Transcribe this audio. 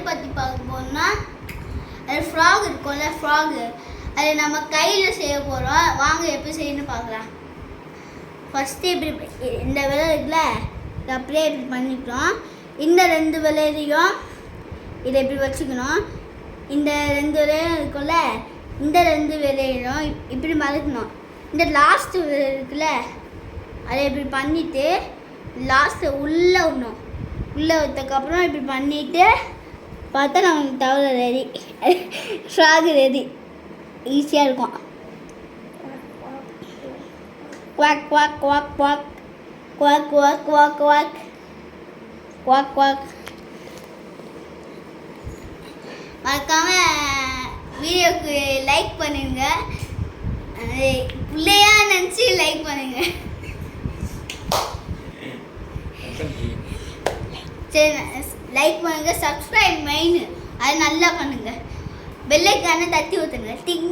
பற்றி பார்க்க போனால் அது ஃப்ராக் இருக்கும்ல ஃப்ராகு அது நம்ம கையில் செய்ய போகிறோம். வாங்க எப்படி செய்யணும்னு பார்க்கலாம். ஃபஸ்ட்டு இப்படி இந்த விலை இருக்குல்ல இதை அப்படியே இப்படி பண்ணிக்கிறோம். இந்த 2 விலையிலையும் இதை இப்படி வச்சுக்கணும். இந்த 2 விலையும் இருக்கும்ல இந்த 2 விலையிலும் இப்படி மறக்கணும். இந்த லாஸ்ட்டு விலை இருக்குல்ல அதை இப்படி பண்ணிவிட்டு லாஸ்ட்டு உள்ளே விடணும். உள்ளே விட்டதுக்கப்புறம் இப்படி பண்ணிவிட்டு பார்த்தா நமக்கு தவறு ரெடி, ஃப்ராகு ரெடி. ஈஸியாக இருக்கும். Quack quack quack quack quack quack quack quack quack quack. மறக்காமல் வீடியோக்கு லைக் பண்ணுங்க. பிள்ளையா நினச்சி லைக் பண்ணுங்க. சரி லைக் பண்ணுங்கள். சப்ஸ்கிரைப் மெயின் அது நல்லா பண்ணுங்கள். பெல் ஐக்கானை தட்டி ஊற்றுங்க. டிங்